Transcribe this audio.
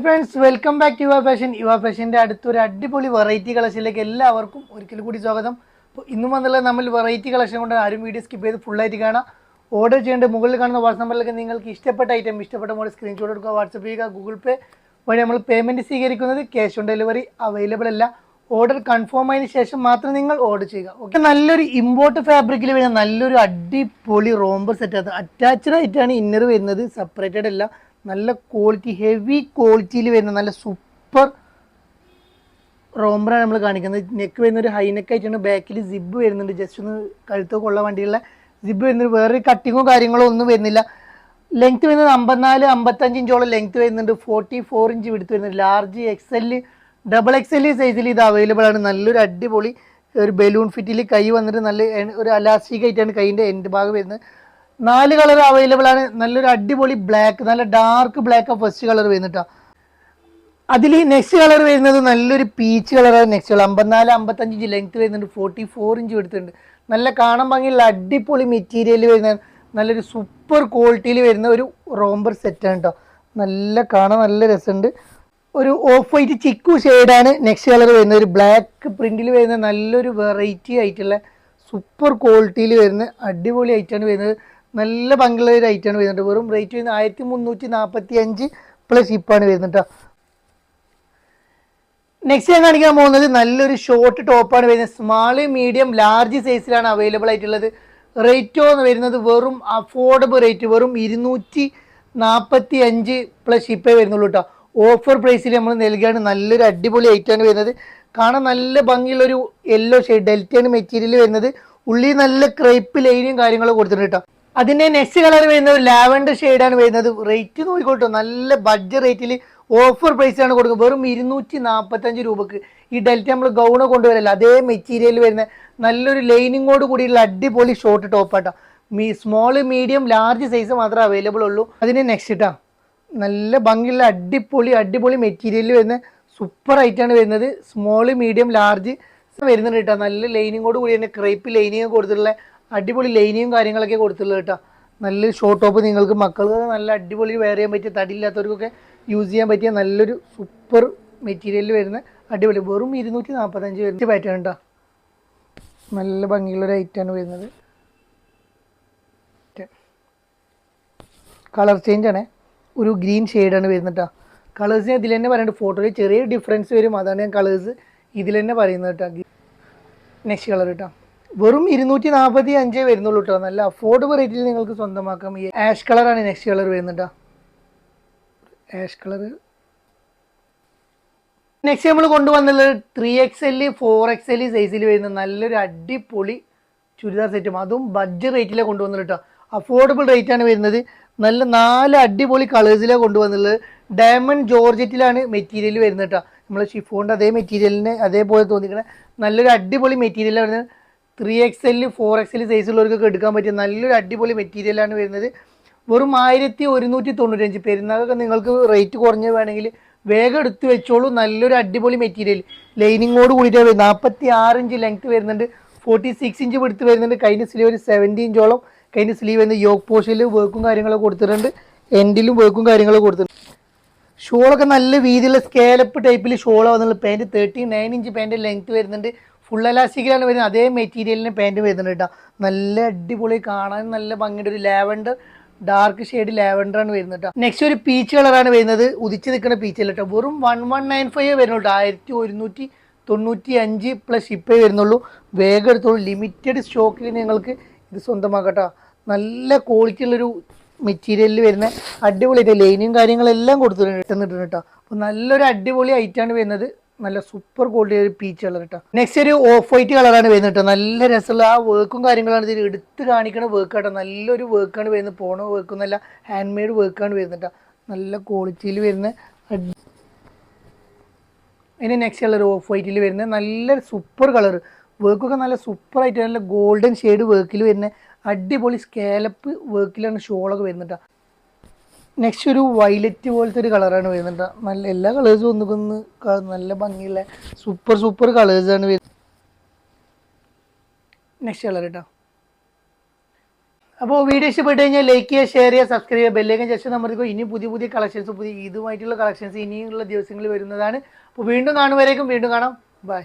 Friends, welcome back to your fashion. Your ഫാഷൻ്റെ അടുത്തൊരു അടിപൊളി വെറൈറ്റി കളക്ഷനിലേക്ക് എല്ലാവർക്കും ഒരിക്കൽ കൂടി സ്വാഗതം. അപ്പോൾ ഇന്നും വന്നുള്ള നമ്മൾ വെറൈറ്റി കളക്ഷൻ കൊണ്ട് ആരും വീഡിയോ സ്കിപ്പ് ചെയ്ത് ഫുള്ളായിട്ട് കാണാം. ഓർഡർ ചെയ്യേണ്ട മുകളിൽ കാണുന്ന വാട്സ്ആപ്പ് നമ്പറിലേക്ക് നിങ്ങൾക്ക് ഇഷ്ടപ്പെട്ട ഐറ്റം ഇഷ്ടപ്പെട്ട മോഡൽ സ്ക്രീൻഷോട്ട് എടുക്കുക, വാട്സപ്പ് ചെയ്യുക. ഗൂഗിൾ പേ വഴി നമ്മൾ പേയ്മെൻറ്റ് സ്വീകരിക്കുന്നത്. ക്യാഷ് ഓൺ ഡെലിവറി അവൈലബിൾ അല്ല. ഓർഡർ കൺഫേം ആയതിനു ശേഷം മാത്രം നിങ്ങൾ ഓർഡർ ചെയ്യുക. ഓക്കെ, നല്ലൊരു ഇമ്പോർട്ട് ഫാബ്രിക്കിൽ വരുന്ന നല്ലൊരു അടിപൊളി റോംബർ സെറ്റ്. അത് അറ്റാച്ച്ഡ് ആയിട്ടാണ് ഇന്നർ വരുന്നത്, സെപ്പറേറ്റഡ് അല്ല. നല്ല ക്വാളിറ്റി, ഹെവി ക്വാളിറ്റിയിൽ വരുന്ന നല്ല സൂപ്പർ റോംബറാണ് നമ്മൾ കാണിക്കുന്നത്. നെക്ക് വരുന്ന ഒരു ഹൈ നെക്ക് ആയിട്ടാണ്. ബാക്കിൽ സിബ് വരുന്നുണ്ട്, ജസ്റ്റ് ഒന്ന് കഴുത്തോ കൊള്ള വണ്ടിയുള്ള സിബ് വരുന്നുണ്ട്. വേറൊരു കട്ടിങ്ങോ കാര്യങ്ങളോ ഒന്നും വരുന്നില്ല. ലെങ്ത് വരുന്നത് 54-55 ഇഞ്ചോളം ലെങ്ത് വരുന്നുണ്ട്. 44 ഇഞ്ച് വിടുത്ത് വരുന്നുണ്ട്. ലാർജ് XL XXL സൈസിൽ ഇത് അവൈലബിൾ ആണ്. നല്ലൊരു അടിപൊളി ഒരു ബലൂൺ ഫിറ്റിൽ കൈ വന്നിട്ട് നല്ല ഒരു അലാസ്റ്റിക് ആയിട്ടാണ് കൈയിൻ്റെ എൻഡ് ഭാഗം വരുന്നത്. 4 കളർ അവൈലബിൾ ആണ്. നല്ലൊരു അടിപൊളി ബ്ലാക്ക്, നല്ല ഡാർക്ക് ബ്ലാക്ക് ഫസ്റ്റ് കളർ വരുന്നിട്ടാ. അതിൽ നെക്സ്റ്റ് കളർ വരുന്നത് നല്ലൊരു പീച്ച് കളറാണ്. നെക്സ്റ്റ് കളർ 54-55 ഇഞ്ച് ലെങ്ത് വരുന്നുണ്ട്. 44 ഇഞ്ച് എടുത്തിട്ടുണ്ട്. നല്ല കാണാൻ ഭംഗിയുള്ള അടിപൊളി മെറ്റീരിയൽ വരുന്ന നല്ലൊരു സൂപ്പർ ക്വാളിറ്റിയിൽ വരുന്ന ഒരു റോംബർ സെറ്റാണ് കേട്ടോ. നല്ല കാണാൻ നല്ല രസമുണ്ട്. ഒരു ഓഫ് വൈറ്റ് ചിക്കു ഷെയ്ഡാണ് നെക്സ്റ്റ് കളർ വരുന്നത്. ഒരു ബ്ലാക്ക് പ്രിന്റിൽ വരുന്ന നല്ലൊരു വെറൈറ്റി ആയിട്ടുള്ള സൂപ്പർ ക്വാളിറ്റിയിൽ വരുന്ന അടിപൊളി ഐറ്റാണ് വരുന്നത്. നല്ല ഭംഗിയുള്ള ഒരു ഐറ്റാണ് വരുന്നത്. വെറും റേറ്റ് വരുന്നത് 1345 പ്ലസ് ഷിപ്പാണ് വരുന്നത് കേട്ടോ. നെക്സ്റ്റ് ഞാൻ കാണിക്കാൻ പോകുന്നത് നല്ലൊരു ഷോർട്ട് ടോപ്പാണ് വരുന്നത്. സ്മാള്, മീഡിയം, ലാർജ് സൈസിലാണ് അവൈലബിൾ ആയിട്ടുള്ളത്. റേറ്റോ എന്ന് വരുന്നത് വെറും അഫോർഡബിൾ റേറ്റ്, വെറും 245 പ്ലസ് ഷിപ്പേ വരുന്നുള്ളൂ കേട്ടോ. ഓഫർ പ്രൈസിൽ നമ്മൾ നൽകുകയാണ്. നല്ലൊരു അടിപൊളി ഐറ്റാണ് വരുന്നത്. കാണാൻ നല്ല ഭംഗിയുള്ളൊരു യെല്ലോ ഷെയ്ഡ് ഡെൽറ്റയാണ് മെറ്റീരിയൽ വരുന്നത്. ഉള്ളിൽ നല്ല ക്രൈപ്പ് ലൈനും കാര്യങ്ങളും കൊടുത്തിട്ടുണ്ട് കേട്ടോ. അതിൻ്റെ നെക്സ്റ്റ് കളർ വരുന്നത് ലാവൻഡർ ഷെയ്ഡാണ് വരുന്നത്. റേറ്റ് നോക്കിക്കോട്ടോ, നല്ല ബഡ്ജറ്റ് റേറ്റിൽ ഓഫർ പ്രൈസാണ് കൊടുക്കുക. വെറും 245 രൂപക്ക് ഈ ഡെൽറ്റ നമ്മൾ ഗൗണ് കൊണ്ടുവരല്ല, അതേ മെറ്റീരിയൽ വരുന്ന നല്ലൊരു ലൈനിങ്ങോട് കൂടിയുള്ള അടിപൊളി ഷോർട്ട് ടോപ്പാട്ടോ. സ്മോള്, മീഡിയം, ലാർജ് സൈസ് മാത്രമേ അവൈലബിൾ ഉള്ളൂ. അതിന് നെക്സ്റ്റ് ഇട്ടാ നല്ല ഭംഗിയുള്ള അടിപൊളി മെറ്റീരിയൽ വരുന്ന സൂപ്പർ ആയിട്ടാണ് വരുന്നത്. സ്മോള്, മീഡിയം, ലാർജ് വരുന്നുണ്ട് കേട്ടോ. നല്ല ലൈനിങ്ങോട് കൂടി തന്നെ ക്രൈപ്പ് ലൈനിങ് കൊടുത്തിട്ടുള്ള അടിപൊളി ലൈനിങ്ങും കാര്യങ്ങളൊക്കെ കൊടുത്തിട്ടുള്ളത് കേട്ടോ. നല്ലൊരു ഷോർട്ട് ടോപ്പ് നിങ്ങൾക്ക് മക്കൾക്ക് നല്ല അടിപൊളി വെയർ ചെയ്യാൻ പറ്റിയ, തടിയില്ലാത്തവർക്കൊക്കെ യൂസ് ചെയ്യാൻ പറ്റിയ നല്ലൊരു സൂപ്പർ മെറ്റീരിയൽ വരുന്ന അടിപൊളി. വെറും 245 വരുന്ന പാറ്റേൺ കേട്ടോ. നല്ല ഭംഗിയുള്ളൊരു ഐറ്റാണ് വരുന്നത്. കളർ ചേഞ്ച് ആണ്, ഒരു ഗ്രീൻ ഷെയ്ഡാണ് വരുന്നത് കേട്ടോ. കളേഴ്സ് ഇതിൽ തന്നെ പറയുന്നുണ്ട്. ഫോട്ടോയിൽ ചെറിയ ഡിഫറൻസ് വരും, അതാണ് ഞാൻ കളേഴ്സ് ഇതിൽ തന്നെ പറയുന്നത് കേട്ടോ. നെക്സ്റ്റ് കളർ കേട്ടോ, വെറും 245 വരുന്നുള്ളൂ കേട്ടോ. നല്ല അഫോർഡബിൾ റേറ്റിൽ നിങ്ങൾക്ക് സ്വന്തമാക്കാം. ഈ ആഷ് കളറാണ് നെക്സ്റ്റ് കളർ വരുന്നത് കേട്ടോ. Ash colour. നെക്സ്റ്റ് നമ്മൾ കൊണ്ടുവന്നുള്ളത് 3XL 4XL സൈസിൽ വരുന്ന നല്ലൊരു അടിപൊളി ചുരിദാർ സെറ്റും, അതും ബഡ്ജറ്റ് റേറ്റിലാണ് കൊണ്ടുവന്നത് കേട്ടോ. അഫോർഡബിൾ റേറ്റാണ് വരുന്നത്. നല്ല 4 അടിപൊളി കളേഴ്സിലാണ് കൊണ്ടുവന്നുള്ളത്. ഡയമണ്ട് ജോർജറ്റിലാണ് മെറ്റീരിയൽ വരുന്നത് കേട്ടോ. നമ്മൾ ഷിഫോണിൻ്റെ അതേ മെറ്റീരിയലിന് അതേപോലെ തോന്നിക്കണ നല്ലൊരു അടിപൊളി മെറ്റീരിയലാണ് വരുന്നത്. 3XL 4XL സൈസുള്ളവർക്കൊക്കെ എടുക്കാൻ പറ്റിയ നല്ലൊരു അടിപൊളി മെറ്റീരിയലാണ് വരുന്നത്. വെറും 1195. പെരുന്നാളൊക്കെ നിങ്ങൾക്ക് റേറ്റ് കുറഞ്ഞ് വേണമെങ്കിൽ വേഗം എടുത്ത് വെച്ചോളൂ. നല്ലൊരു അടിപൊളി മെറ്റീരിയൽ ലൈനിങ്ങോട് കൂടിയിട്ടാണ് വരുന്നത്. 46 ഇഞ്ച് ലെങ്ത് വരുന്നുണ്ട്. 46 ഇഞ്ച് എടുത്ത് വരുന്നുണ്ട്. കൈൻ്റെ സ്ലീവ് ഒരു 70 ഇഞ്ചോളം കൈൻ്റെ സ്ലീവ് വരുന്നത്. യോക്ക് പോർഷനിൽ വർക്കും കാര്യങ്ങളൊക്കെ കൊടുത്തിട്ടുണ്ട്. എൻഡിലും വർക്കും കാര്യങ്ങളൊക്കെ കൊടുത്തിട്ടുണ്ട്. ഷോളൊക്കെ നല്ല വീതിയുള്ള സ്കേലപ്പ് ടൈപ്പിൽ ഷോൾ വന്നുള്ള പാൻറ്റ് 39 ഇഞ്ച് പാൻറ്റ് ലെങ്ത് വരുന്നുണ്ട്. ഫുൾ എലാസ്റ്റിക്കിലാണ് വരുന്നത്. അതേ മെറ്റീരിയലിന് പാൻറ്റ് വരുന്നുണ്ട് കേട്ടോ. നല്ല അടിപൊളി, കാണാൻ നല്ല ഭംഗിയുടെ ഒരു ലാവൻഡർ, ഡാർക്ക് ഷെയ്ഡ് ലാവൻഡറാണ് വരുന്നത് കേട്ടോ. നെക്സ്റ്റ് ഒരു പീച്ച് കളറാണ് വരുന്നത്. ഉദിച്ച് നിൽക്കുന്ന പീച്ചല്ല കേട്ടോ. വെറും 1195 വരുന്നുള്ളൂ. 1195 പ്ലസ് ഷിപ്പേ വരുന്നുള്ളൂ. വേഗം എടുത്തോളൂ. ലിമിറ്റഡ് സ്റ്റോക്കിൽ നിങ്ങൾക്ക് ഇത് സ്വന്തമാക്കട്ടോ. നല്ല ക്വാളിറ്റി ഉള്ളൊരു മെറ്റീരിയലിൽ വരുന്ന അടിപൊളി ലൈനും കാര്യങ്ങളെല്ലാം കൊടുത്തിട്ടുണ്ട് കേട്ടോ. അപ്പോൾ നല്ലൊരു അടിപൊളി ഐറ്റാണ് വരുന്നത്. നല്ല സൂപ്പർ ക്വാളിറ്റി ഒരു പീച്ച് കളർ കേട്ടോ. നെക്സ്റ്റ് ഒരു ഓഫ് വൈറ്റ് കളറാണ് വരുന്നത് കേട്ടോ. നല്ല രസമുള്ള ആ വർക്കും കാര്യങ്ങളാണ് ഇതിൽ എടുത്ത് കാണിക്കണ വർക്ക് കേട്ടോ. നല്ലൊരു വർക്കാണ് വരുന്നത്. പോണ വർക്കൊന്നല്ല, ഹാൻഡ് മെയ്ഡ് വർക്കാണ് വരുന്നത് കേട്ടോ. നല്ല ക്വാളിറ്റിയിൽ വരുന്ന അതിന് നെക്സ്റ്റ് കളർ ഓഫ് വൈറ്റിൽ വരുന്ന നല്ല സൂപ്പർ കളർ. വർക്കൊക്കെ നല്ല സൂപ്പറായിട്ട് നല്ല ഗോൾഡൻ ഷെയ്ഡ് വർക്കിൽ വരുന്ന അടിപൊളി സ്കാലപ്പ് വർക്കിലാണ് ഷോളൊക്കെ വരുന്നത് കേട്ടോ. നെക്സ്റ്റ് ഒരു വയലറ്റ് പോലത്തെ ഒരു കളറാണ് വരുന്നത്. നല്ല എല്ലാ കളേഴ്സും ഒന്നുകൊന്ന് നല്ല ഭംഗിയുള്ള സൂപ്പർ കളേഴ്സാണ് വരുന്നത്. നെക്സ്റ്റ് കളർ കേട്ടോ. അപ്പോൾ വീഡിയോ ഇഷ്ടപ്പെട്ട് കഴിഞ്ഞാൽ ലൈക്ക് ചെയ്യുക, ഷെയർ ചെയ്യുക, സബ്സ്ക്രൈബ് ചെയ്യുക, ബെല്ലൈക്കൻ ജസ്റ്റ് നമുക്ക് ഇനി പുതിയ പുതിയ കളക്ഷൻസ് ഇതുമായിട്ടുള്ള കളക്ഷൻസ് ഇനിയുള്ള ദിവസങ്ങളിൽ വരുന്നതാണ്. അപ്പോൾ വീണ്ടും കാണുവരേക്കും വീണ്ടും കാണാം. ബൈ.